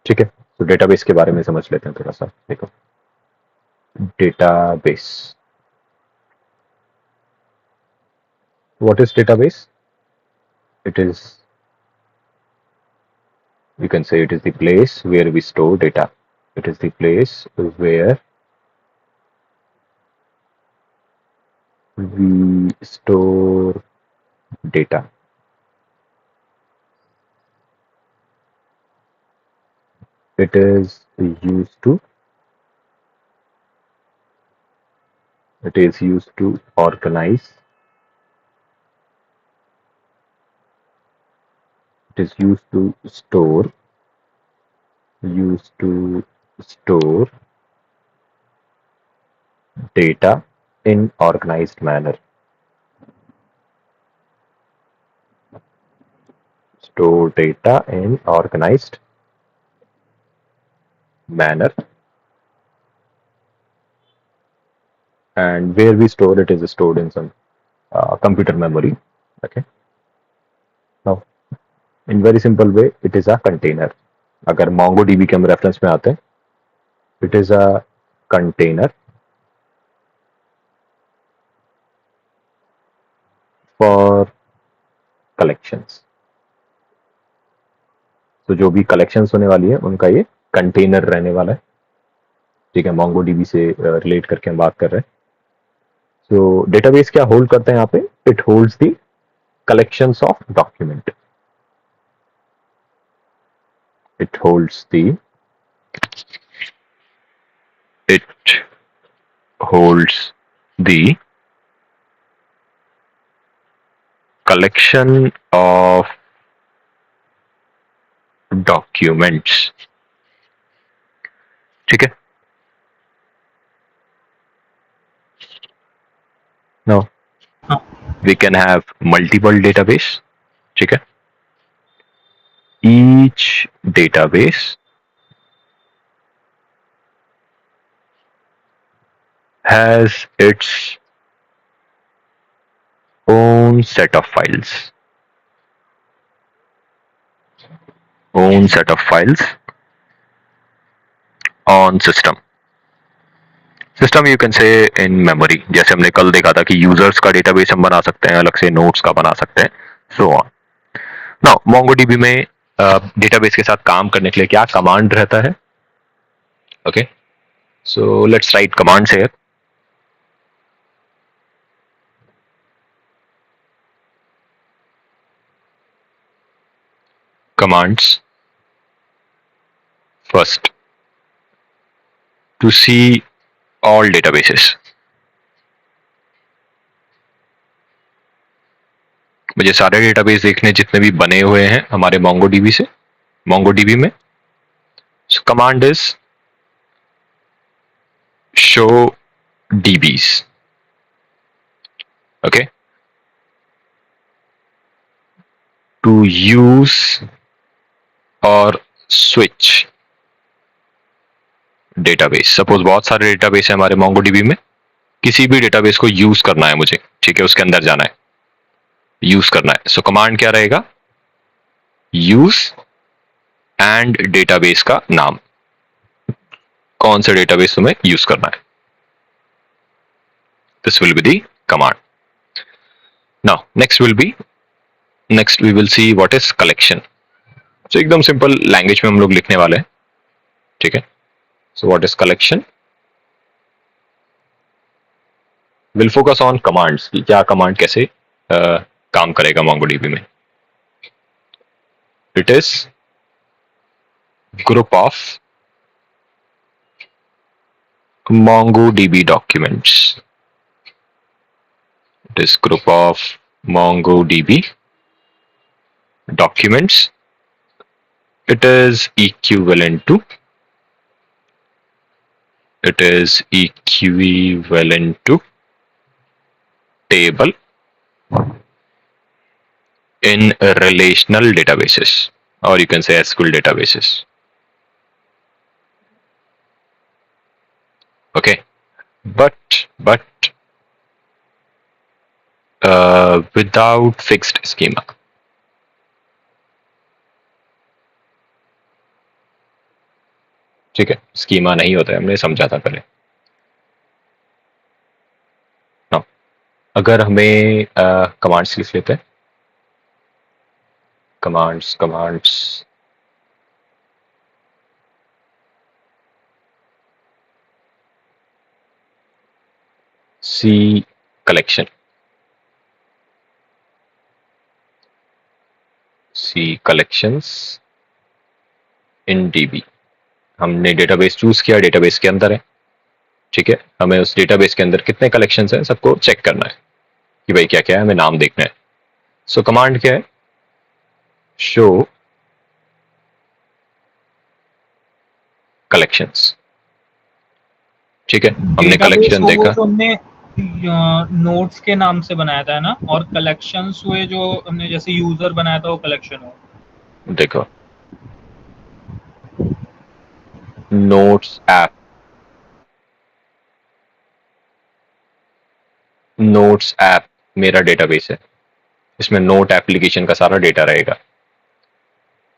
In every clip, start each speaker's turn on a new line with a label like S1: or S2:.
S1: ठीक है, तो डेटाबेस के बारे में समझ लेते हैं थोड़ा सा। देखो, database, what is database? It is, you can say, it is the place where we store data. It is the place where we store data. It is used to, it is used to organize, it is used to store data in organized manner. Store data in organized manner. And where we store it is stored in some computer memory. Okay. Now, in very simple way, it is a container. अगर MongoDB के हम reference में आते हैं, it is a container for collections. तो जो भी collections होने वाली है उनका ये कंटेनर रहने वाला है। ठीक है, MongoDB से रिलेट करके हम बात कर रहे हैं। तो डेटाबेस क्या होल्ड करते हैं यहाँ पे? It holds the collections of document. It holds the it holds the collection of documents. ठीक है, now we can have multiple database. ठीक है, each database has its own set of files. Own set of files on system. System you can say in memory, जैसे हमने कल देखा था कि यूजर्स का डेटाबेस हम बना सकते हैं, अलग से नोट्स का बना सकते हैं, सो ऑन। नाउ MongoDB में डेटाबेस के साथ काम करने के लिए क्या कमांड रहता है? Okay, so let's write commands here. Commands first to see all databases. मुझे सारे डेटाबेस देखने जितने भी बने हुए हैं हमारे MongoDB से, MongoDB में। So command is show DBs. Okay, to use or switch database. Suppose बहुत सारे डेटाबेस है हमारे MongoDB में, किसी भी डेटाबेस को यूज करना है मुझे, ठीक है, उसके अंदर जाना है, यूज करना है। सो कमांड क्या रहेगा? यूज एंड डेटाबेस का नाम, कौन सा डेटाबेस तुम्हें यूज करना है, this will be the command. Now next we will see what is collection. तो एकदम सिंपल लैंग्वेज में हम लोग लिखने वाले हैं, ठीक है। So what is collection? Will focus on commands कि क्या कमांड कैसे काम करेगा MongoDB में। It is group of MongoDB documents. It is group of MongoDB documents. It is equivalent to table in relational databases, or you can say SQL databases. Okay, but without fixed schema. ठीक है, schema नहीं होता है, हमने समझा था पहले। हाँ, अगर हमें कमांड्स लिख लेते हैं, कमांड्स कमांड्स सी कलेक्शन, सी कलेक्शंस इन डीबी। हमने डेटाबेस चूज किया, डेटाबेस के अंदर है, ठीक है। हमें उस डेटाबेस के अंदर कितने कलेक्शंस हैं सबको चेक करना है कि भाई क्या क्या है, हमें नाम देखना है। सो कमांड क्या है, शो कलेक्शंस, ठीक है। हमने
S2: डेटाबेस
S1: कलेक्शन
S2: वो
S1: देखा,
S2: जो हमने नोट्स के नाम से बनाया था, है ना, और कलेक्शंस हुए जो हमने जैसे यूजर बनाया था वो कलेक्शन हो।
S1: देखो नोट्स ऐप, नोट्स ऐप मेरा डेटाबेस है, इसमें नोट एप्लीकेशन का सारा डेटा रहेगा।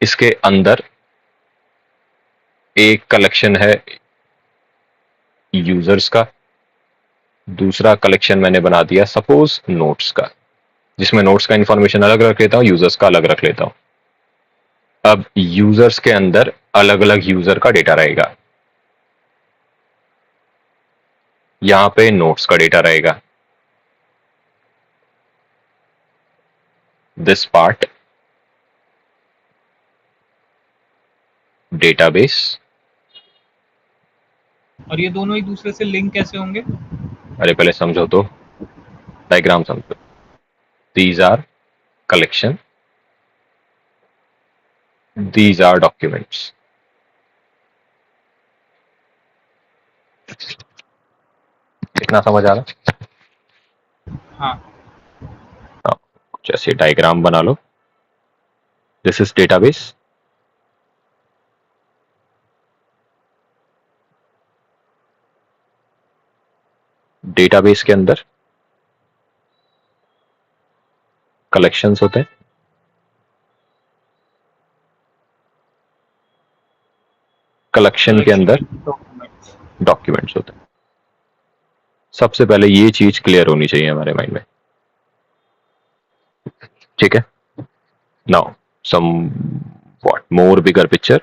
S1: इसके अंदर एक कलेक्शन है यूजर्स का, दूसरा कलेक्शन मैंने बना दिया सपोज नोट्स का, जिसमें नोट्स का इंफॉर्मेशन अलग रख लेता हूं, यूजर्स का अलग रख लेता हूं। अब यूजर्स के अंदर अलग अलग यूजर का डेटा रहेगा, यहां पे नोट्स का डेटा रहेगा, दिस पार्ट डेटाबेस।
S2: और ये दोनों एक दूसरे से लिंक कैसे होंगे?
S1: अरे पहले समझो तो, डायग्राम समझो। These are collection, these are documents. कितना समझ आ रहा
S2: हाँ।
S1: है? कुछ ऐसे डायग्राम बना लो, दिस इज डेटाबेस, डेटाबेस के अंदर कलेक्शंस होते हैं, कलेक्शन के
S2: कलेक्शन
S1: अंदर
S2: डॉक्यूमेंट्स।
S1: डॉक्यूमेंट्स होते हैं। सबसे पहले ये चीज क्लियर होनी चाहिए हमारे माइंड में, ठीक है। Now some what more bigger picture,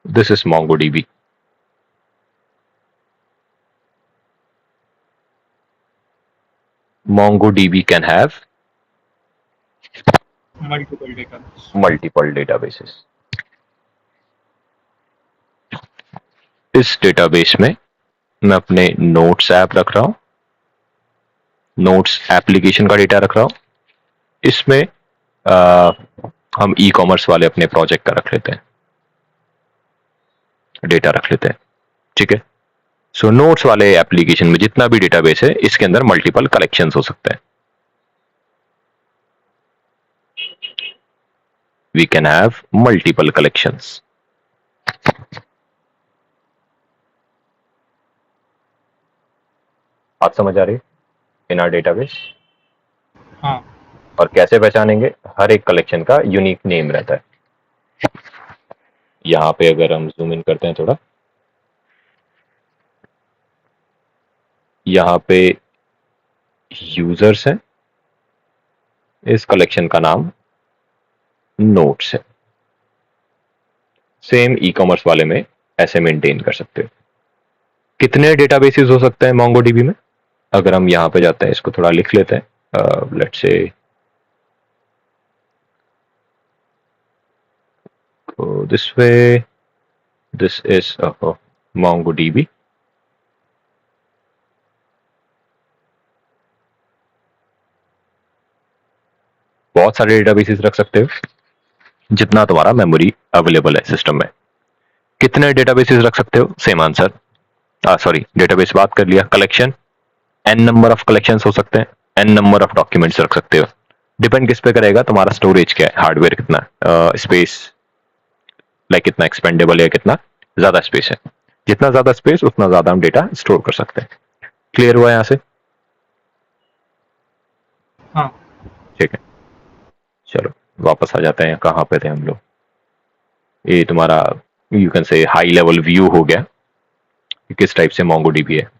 S1: this is MongoDB. MongoDB can have
S2: multiple data.
S1: multiple databases. इस डेटाबेस में मैं अपने नोट्स ऐप रख रहा हूं, नोट्स एप्लीकेशन का डेटा रख रहा हूं। इसमें हम ई कॉमर्स वाले अपने प्रोजेक्ट का रख लेते हैं, डेटा रख लेते हैं, ठीक है। सो नोट्स वाले एप्लीकेशन में जितना भी डेटाबेस है, इसके अंदर मल्टीपल कलेक्शंस हो सकते हैं। We can have multiple collections. बात समझ आ रही है? इन आर डेटाबेस।
S2: हाँ।
S1: और कैसे पहचानेंगे? हर एक कलेक्शन का यूनिक नेम रहता है। यहां पे अगर हम जूम इन करते हैं थोड़ा, यहां पे यूजर्स हैं, इस कलेक्शन का नाम नोट्स है। सेम ई कॉमर्स वाले में ऐसे मेंटेन कर सकते हो। कितने डेटाबेसेस हो सकते हैं मोंगोडीबी में? अगर हम यहां पे जाते हैं, इसको थोड़ा लिख लेते हैं, let's say this way, this is MongoDB. बहुत सारे डेटाबेसेस रख सकते हो, जितना तुम्हारा मेमोरी अवेलेबल है सिस्टम में। कितने डेटाबेसेस रख सकते हो? सेम आंसर, सॉरी डेटाबेस बात कर लिया। Collection, n number of collections हो सकते हैं, एन नंबर ऑफ डॉक्यूमेंट्स रख सकते हो। डिपेंड किस पे करेगा, तुम्हारा स्टोरेज क्या है, हार्डवेयर कितना, स्पेस लाइक कितना एक्सपेंडेबल है, कितना ज्यादा स्पेस है। जितना ज्यादा स्पेस उतना ज्यादा हम डेटा स्टोर कर सकते हैं। क्लियर हुआ यहां से?
S2: हाँ।
S1: ठीक है, चलो वापस आ जाते हैं, कहाँ पे थे हम लोग। ये तुम्हारा you can say high level view हो गया कि किस टाइप से मोंगोडीबी है।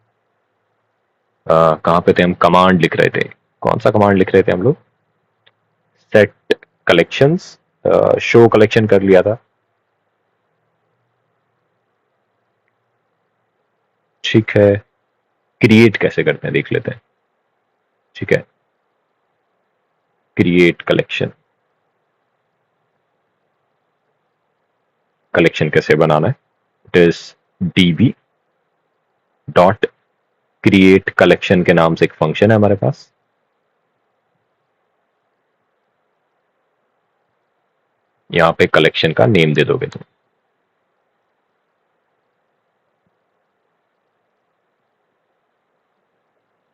S1: कहाँ पे थे हम, कमांड लिख रहे थे। कौन सा कमांड लिख रहे थे हम लोग, सेट कलेक्शंस, शो कलेक्शन कर लिया था। ठीक है, क्रिएट कैसे करते हैं देख लेते हैं। ठीक है, क्रिएट कलेक्शन, कलेक्शन कैसे बनाना है, it is db dot create collection के नाम से एक फंक्शन है हमारे पास। यहां पे कलेक्शन का नेम दे दोगे तुम।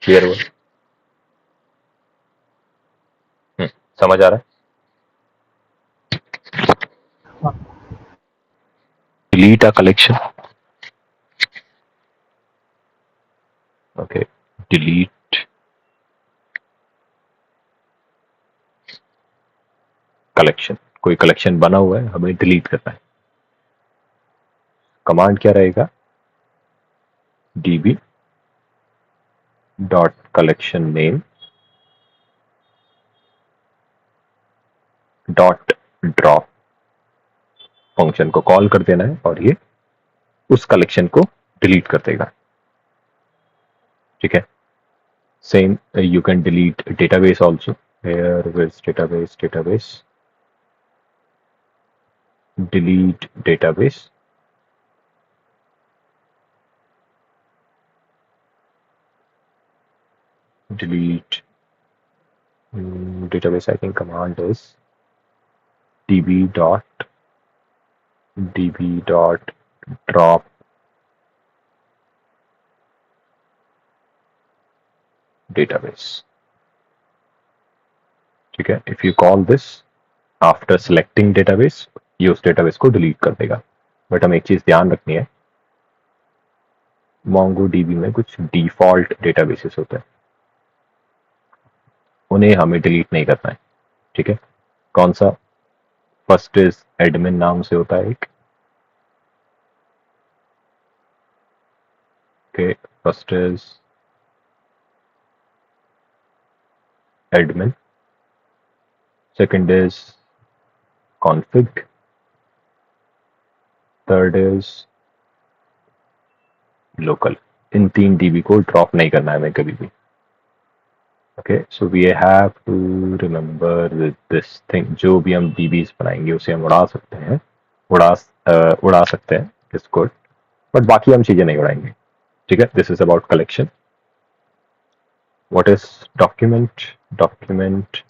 S1: क्लियर हुआ? समझ आ रहा है?
S2: हाँ।
S1: Delete a collection, okay, delete collection. कोई कलेक्शन बना हुआ है, हमें डिलीट करना है। कमांड क्या रहेगा, db dot collection name dot drop, function को कॉल कर देना है और ये उस कलेक्शन को डिलीट कर देगा। ठीक है, same you can delete database also. here with database delete database, delete database. I think command is db dot drop database. ठीक है, if you call this after selecting database, ये उस database को delete कर देगा। बट हमें एक चीज ध्यान रखनी है, MongoDB में कुछ डिफॉल्ट डेटाबेसेस होते हैं, उन्हें हमें डिलीट नहीं करना है। ठीक है, कौन सा, फर्स्ट इज एडमिन नाम से होता है एक, okay, first is admin, second is config, third is local. इन 3 डीबी को ड्रॉप नहीं करना है हमें कभी भी। Okay, so we have to remember this thing. जो भी हम डीबीज बनाएंगे उसे हम उड़ा सकते हैं, उड़ा उड़ा सकते हैं इस कोड, बट बाकी हम चीजें नहीं उड़ाएंगे। ठीक है, this is about collection. What is document, document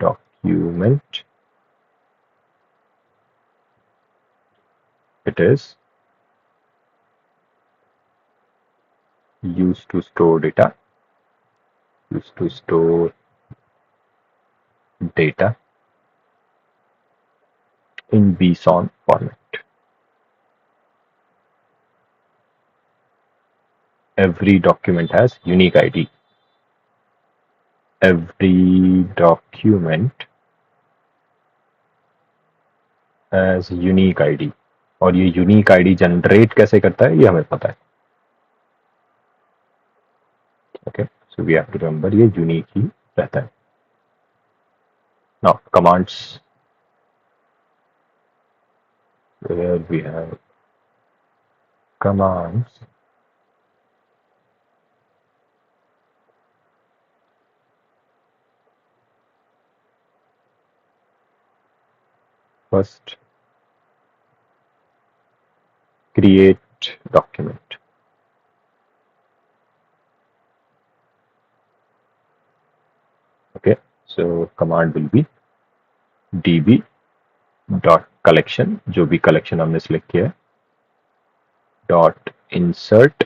S1: document, it is used to store data, used to store data in bson format. Every document has unique id, every document has unique id, और ये unique ID generate कैसे करता है ये हमें पता है। Okay, so we have to remember ये यूनिक ही रहता है। Now commands, where we have commands, first create document, okay, so command will be db dot collection, जो भी कलेक्शन हमने सिलेक्ट किया है, डॉट इंसर्ट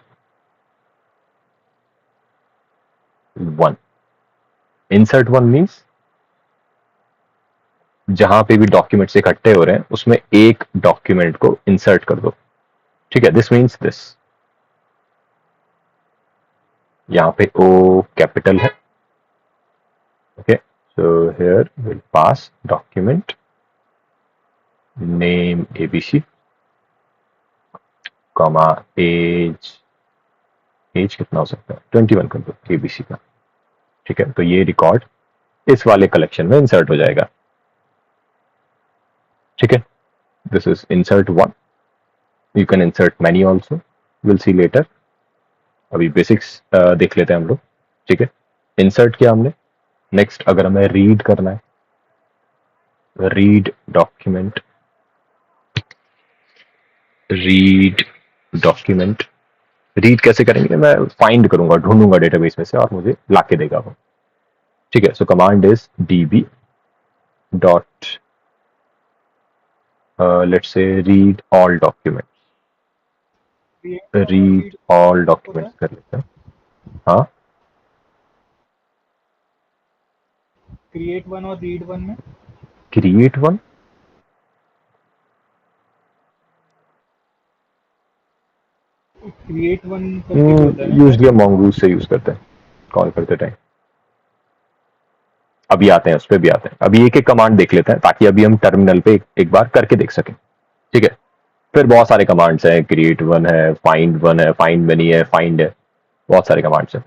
S1: 1। इंसर्ट 1 मीन्स जहां पे भी डॉक्यूमेंट्स इकट्ठे हो रहे हैं उसमें एक डॉक्यूमेंट को इंसर्ट कर दो। ठीक है, दिस मीन्स दिस, यहाँ पे ओ कैपिटल है. Okay, so here will pass document name ABC comma age. Age कितना हो सकता है? 21 कर दो एबीसी का. ठीक है, तो ये रिकॉर्ड इस वाले कलेक्शन में इंसर्ट हो जाएगा. ठीक है, this is insert one. You can insert many also, will see later. अभी बेसिक्स देख लेते हैं हम लोग. ठीक है, इंसर्ट किया हमने. नेक्स्ट अगर हमें रीड करना है, read document, read document. Read कैसे करेंगे? मैं फाइंड करूंगा, ढूंढूंगा डेटाबेस में से और मुझे लाके देगा वो. ठीक है, so command is db dot let's say read all document. Read all documents कर लेते हैं. हाँ,
S2: क्रिएट वन और रीड वन में
S1: क्रिएट वन.
S2: क्रिएट वन करके भी होता है ना
S1: यूजली
S2: शायद?
S1: हम mongoose से यूज करते हैं कॉल करते टाइम. अभी आते हैं, उस पर भी आते हैं. अभी एक एक कमांड देख लेते हैं ताकि अभी हम टर्मिनल पे एक बार करके देख सकें. ठीक है, फिर बहुत सारे कमांड्स हैं. क्रिएट वन है, फाइंड वन है, फाइंड मनी है, फाइंड है, बहुत सारे कमांड्स हैं.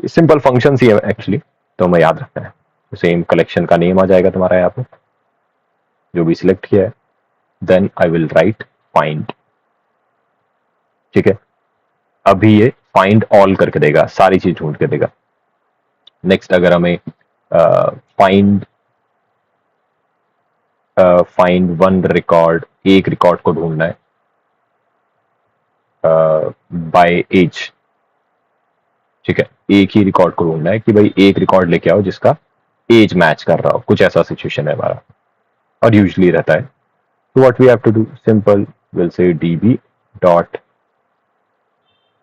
S1: सिंपल फंक्शंस ही है एक्चुअली, तो हमें याद रखना है. सेम कलेक्शन का नेम आ जाएगा तुम्हारा यहाँ पे जो भी सिलेक्ट किया है. Then I will write find. ठीक है, अभी ये फाइंड ऑल करके देगा, सारी चीज ढूंढ के देगा. नेक्स्ट अगर हमें फाइंड फाइंड वन रिकॉर्ड, एक रिकॉर्ड को ढूंढना है बाय एज. ठीक है, एक ही रिकॉर्ड को ढूंढना है कि भाई एक रिकॉर्ड लेके आओ जिसका एज मैच कर रहा हो. कुछ ऐसा सिचुएशन है हमारा और यूजली रहता है. तो what we have to do, simple, will say db dot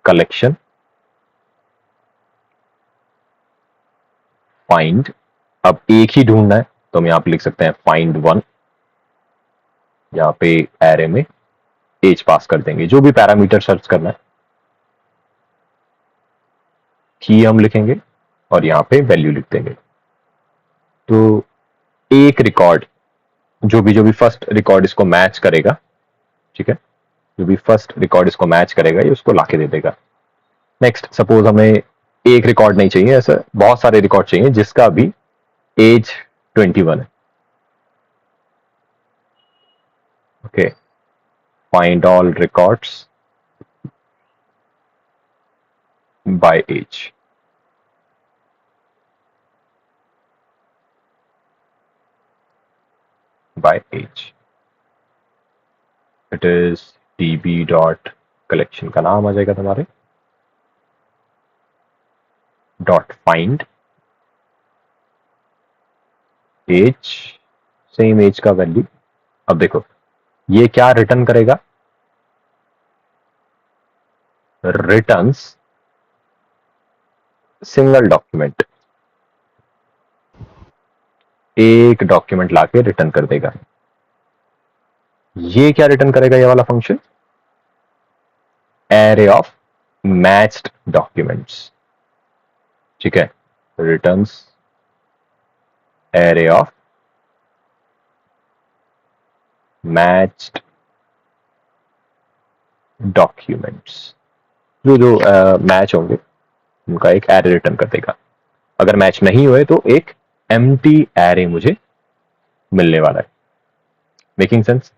S1: collection find. अब एक ही ढूंढना है तो हम यहाँ पे लिख सकते हैं फाइंड वन. यहाँ पे एरे में एज पास कर देंगे, जो भी पैरामीटर सर्च करना है की हम लिखेंगे और यहाँ पे वैल्यू लिख देंगे. तो एक रिकॉर्ड, जो भी फर्स्ट रिकॉर्ड इसको मैच करेगा, ठीक है, जो भी फर्स्ट रिकॉर्ड इसको मैच करेगा ये उसको लाके दे देगा. नेक्स्ट सपोज हमें एक रिकॉर्ड नहीं चाहिए, ऐसा बहुत सारे रिकॉर्ड चाहिए जिसका भी एज 21 है. Okay, find all records by age. By age it is db dot collection का नाम आ जाएगा तुम्हारे dot find age, same age का वैल्यू. अब देखो ये क्या रिटर्न करेगा, रिटर्न्स सिंगल डॉक्यूमेंट. एक डॉक्यूमेंट लाके रिटर्न कर देगा. ये क्या रिटर्न करेगा ये वाला function, array of matched documents. ठीक है, returns array of matched documents. जो जो मैच होंगे उनका एक एरे रिटर्न कर देगा. अगर मैच नहीं हुए तो एक एम्प्टी एरे मुझे मिलने वाला है. Making sense?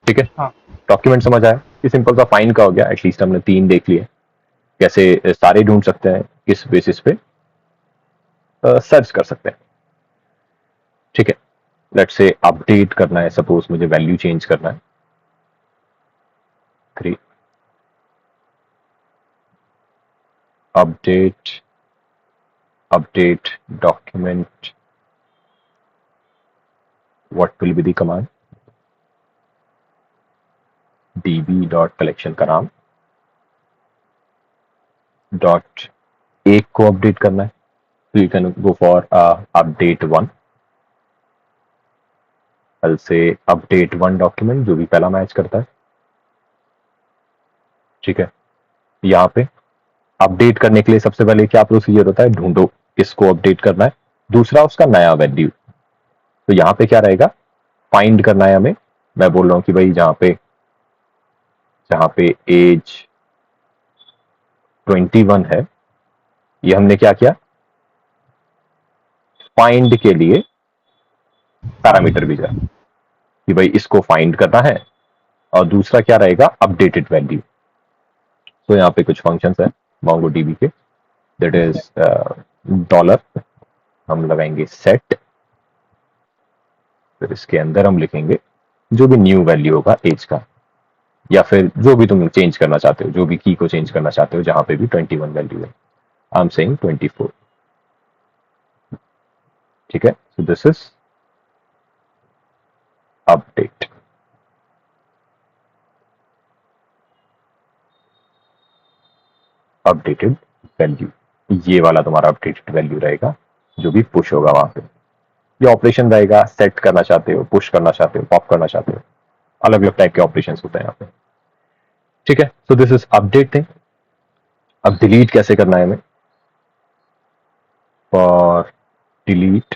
S1: ठीक है,
S2: हाँ.
S1: डॉक्यूमेंट समझ आया कि सिंपल सा फाइंड का हो गया. एटलीस्ट हमने 3 देख लिए. कैसे सारे ढूंढ सकते हैं, किस बेसिस पे सर्च कर सकते हैं. ठीक है, लेट्स से अपडेट करना है, सपोज मुझे वैल्यू चेंज करना है. Update update document, what will be the command, db dot collection का नाम डॉट एक को अपडेट करना है. तो you can go for update one. से अपडेट वन डॉक्यूमेंट जो भी पहला मैच करता है. ठीक है, यहाँ पे अपडेट करने के लिए सबसे पहले क्या प्रोसीजर होता है, ढूंढो किसको अपडेट करना है, दूसरा उसका नया वैल्यू। तो यहाँ पे क्या रहेगा, फाइंड करना है हमें। मैं बोल रहा हूँ कि भाई जहाँ पे एज 21 है, ये हमने क्या किया, फाइंड के लिए पैरामीटर भेजा कि भाई इसको फाइंड करना है, और दूसरा क्या रहेगा, अपडेटेड वैल्यू। तो यहाँ पे कुछ फंक्शंस है MongoDB के, दैट इज डॉलर, हम लगाएंगे सेट, फिर इसके अंदर हम लिखेंगे जो भी न्यू वैल्यू होगा एज का, या फिर जो भी तुम चेंज करना चाहते हो, जो भी की को चेंज करना चाहते हो, जहां पे भी 21 वैल्यू है, आई एम सेइंग 24। ठीक है, so this is update. Updated value, ये वाला तुम्हारा अपडेटेड वैल्यू रहेगा, जो भी पुश होगा वहां पे। ये ऑपरेशन रहेगा, सेट करना चाहते हो, पुश करना चाहते हो, पॉप करना चाहते हो, अलग अलग टाइप के ऑपरेशन होते हैं यहाँ पे। ठीक है, so this is update thing. अब डिलीट कैसे करना है हमें, for delete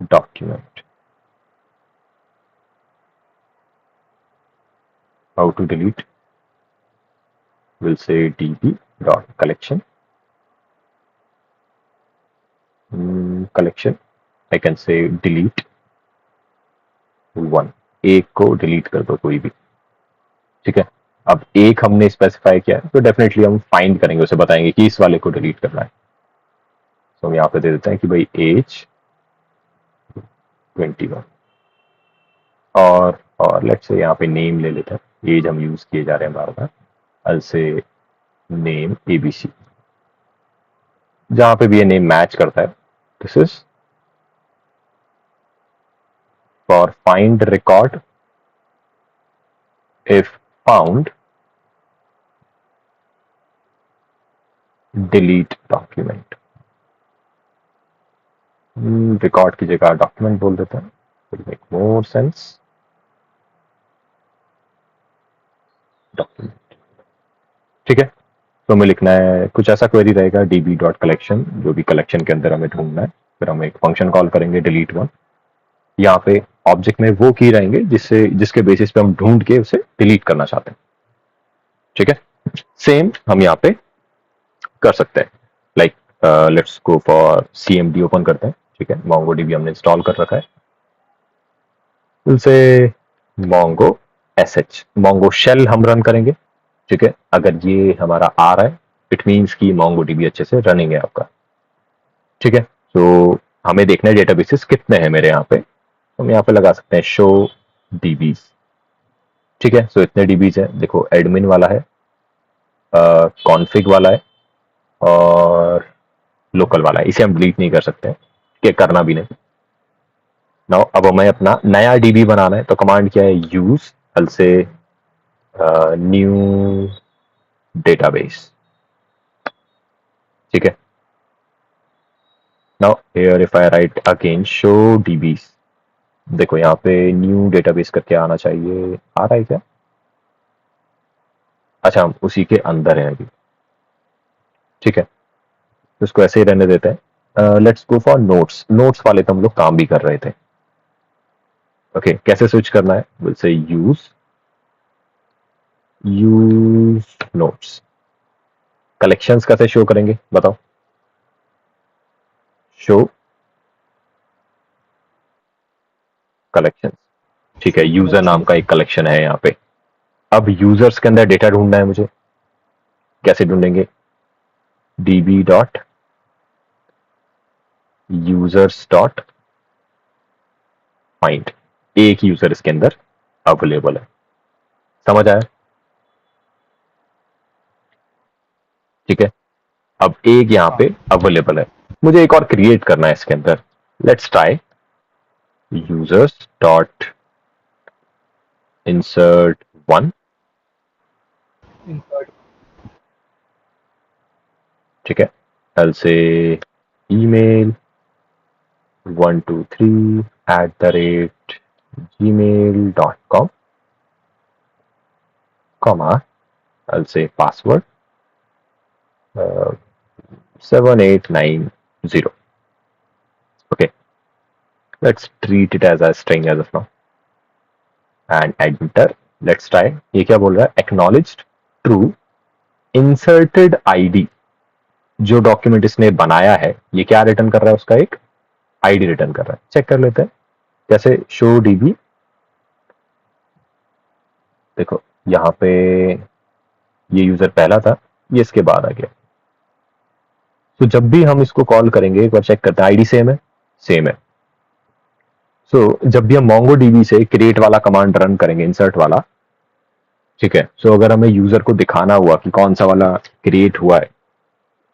S1: document, how to delete, will say db dot collection, collection, I can say delete one, एक को डिलीट कर दो कोई भी। ठीक है, अब एक हमने स्पेसिफाई किया है, तो डेफिनेटली हम फाइंड करेंगे, उसे बताएंगे कि इस वाले को डिलीट करना है। तो हम यहाँ पे दे देते हैं कि भाई एज 21, और लेट्स से यहाँ पे नेम ले लेते हैं, एज हम यूज किए जा रहे हैं बार बार, अल से नेम ABC, जहां पे भी ये नेम मैच करता है। This is for find record, if found delete document, record की जगह डॉक्यूमेंट बोल देते हैं, will make more sense, document. ठीक है, तो हमें लिखना है कुछ ऐसा, क्वेरी रहेगा db डॉट कलेक्शन, जो भी कलेक्शन के अंदर हमें ढूंढना है, फिर हम एक फंक्शन कॉल करेंगे डिलीट वन। यहाँ पे ऑब्जेक्ट में वो की रहेंगे जिसके बेसिस पे हम ढूंढ के उसे डिलीट करना चाहते हैं। ठीक है, सेम हम यहाँ पे कर सकते हैं, like let's go for CMD open करते हैं। ठीक है, MongoDB हमने इंस्टॉल कर रखा है, उनसे Mongo Mongo शेल हम रन करेंगे। ठीक है, अगर ये हमारा आ रहा है, इट मीन्स कि MongoDB अच्छे से रनिंग है आपका। ठीक है, तो हमें देखना है डेटाबेसेस कितने हैं मेरे यहाँ पे, हम यहाँ पे लगा सकते हैं शो DBs। ठीक है, सो इतने DBs है, देखो एडमिन वाला है, कॉन्फिग वाला है, और लोकल वाला है, इसे हम डिलीट नहीं कर सकते हैं, कि करना भी नहीं। नाउ अब हमें अपना नया डीबी बनाना है, तो कमांड क्या है, यूज हल से न्यू डेटाबेस। ठीक है, now here if I write again show DBs, देखो यहाँ पे न्यू डेटाबेस करके आना चाहिए, आ रहा है क्या, अच्छा हम उसी के अंदर है अभी। ठीक है, तो इसको ऐसे ही रहने देते हैं। Let's go for notes, notes वाले तो हम लोग काम भी कर रहे थे। ओके, कैसे स्विच करना है, will say use notes, collections कैसे शो करेंगे बताओ, शो कलेक्शन। ठीक है, यूजर नाम का एक कलेक्शन है यहाँ पे। अब यूजर्स के अंदर डेटा ढूंढना है मुझे, कैसे ढूंढेंगे, db dot users dot find, एक यूजर इसके अंदर अवेलेबल है, समझ आया। ठीक है, अब एक यहाँ पे अवेलेबल है, मुझे एक और क्रिएट करना है इसके अंदर, let's try users dot insert one.
S2: insert
S1: ठीक है, एल से email 123@gmail.com, comma, I'll say password 7890. Okay, let's treat it as a string as of now and enter. Let's try. ये क्या बोल रहा है? Acknowledged true. Inserted ID जो document इसने बनाया है ये क्या रिटर्न कर रहा है? उसका एक आईडी रिटर्न कर रहा है. चेक कर लेते हैं. जैसे शो डीबी, देखो यहाँ पे ये यूजर पहला था, ये इसके बाद आ गया. तो जब भी हम इसको कॉल करेंगे एक बार चेक करते हैं. आईडी सेम है? सेम है. सो जब भी हम MongoDB से क्रिएट वाला कमांड रन करेंगे, इंसर्ट वाला, ठीक है. सो अगर हमें यूजर को दिखाना हुआ कि कौन सा वाला क्रिएट हुआ है,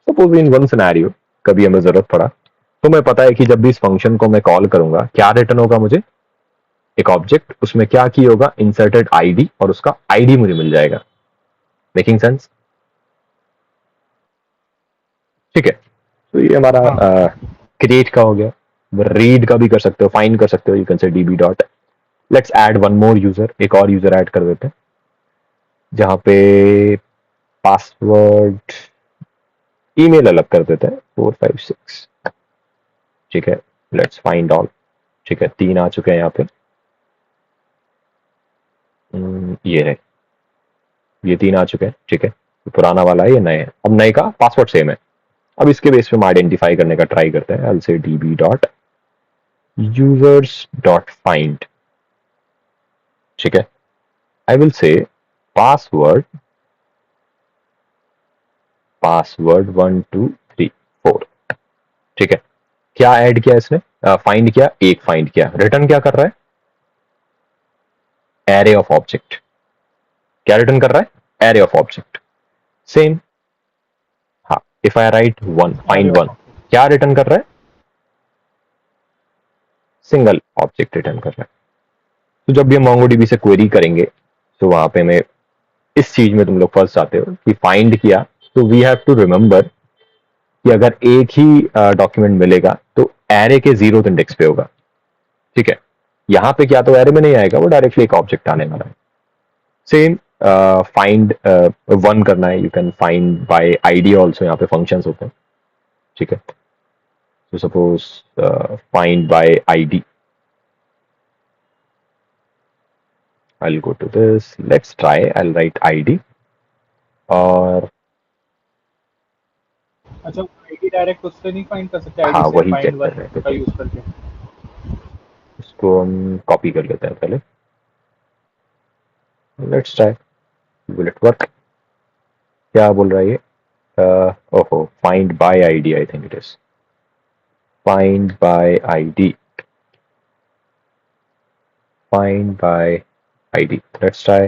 S1: सपोज इन वन सिनेरियो कभी हमें जरूरत पड़ा, तो मैं पता है कि जब भी इस फंक्शन को मैं कॉल करूंगा क्या रिटर्न होगा मुझे? एक ऑब्जेक्ट, उसमें क्या की होगा? इंसर्टेड आईडी, और उसका आईडी मुझे मिल जाएगा. Making sense? ठीक है. तो ये हमारा
S2: हाँ
S1: क्रिएट का हो गया. रीड का भी कर सकते हो, फाइंड कर सकते हो. You can say dB dot. Let's add one more user. एक और यूजर ऐड कर देते हैं जहां पे पासवर्ड, ईमेल अलग कर देते हैं 456. ठीक है. Let's find all. ठीक है, 3 आ चुके हैं यहाँ पे. ये है, ये 3 आ चुके हैं. ठीक है, तो पुराना वाला है, ये नए है. अब नए का पासवर्ड सेम है. अब इसके बेस पे हम आइडेंटिफाई करने का ट्राई करते हैं. I will say dB dot users dot find. ठीक है. I will say password 1 2 3 4. ठीक है. क्या ऐड किया इसने? फाइंड किया, एक फाइंड किया. रिटर्न क्या कर रहा है? Array of object. क्या रिटर्न कर रहा है? Array of object. सेम. हाँ, इफ आई राइट 1
S2: अरे
S1: फाइंड 1, क्या रिटर्न कर रहा है? सिंगल ऑब्जेक्ट रिटर्न कर रहा है. तो जब भी हम MongoDB से क्वेरी करेंगे तो वहां पे हमें इस चीज में तुम लोग फंस जाते हो कि फाइंड किया, तो वी हैव टू रिमेंबर कि अगर एक ही डॉक्यूमेंट मिलेगा तो एरे के 0th इंडेक्स पे होगा. ठीक है. यहाँ पे क्या तो एरे में नहीं आएगा, वो डायरेक्टली एक ऑब्जेक्ट आने वाला है. सेम फाइंड 1 करना है. You can find by ID also. यहाँ पे फंक्शंस होते हैं. ठीक है. तो suppose find by ID. I'll go to this. Let's try. I'll write ID. और
S2: अच्छा, आईडी डायरेक्ट उससे नहीं फाइंड कर सकते? आईडी
S1: हाँ,
S2: से
S1: वही चेक
S2: फाइंड
S1: कर
S2: वन
S1: रहे थे.
S2: का यूज करके?
S1: इसको हम कॉपी कर लेते हैं पहले. Let's try. Will it work? क्या बोल रहा है ये? ओहो, find by ID. I think it is find by ID. Find by ID. Let's try.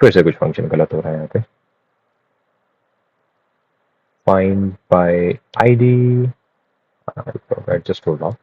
S1: फिर से कुछ फंक्शन गलत हो रहा है यहाँ पे. Find by ID. Just hold on.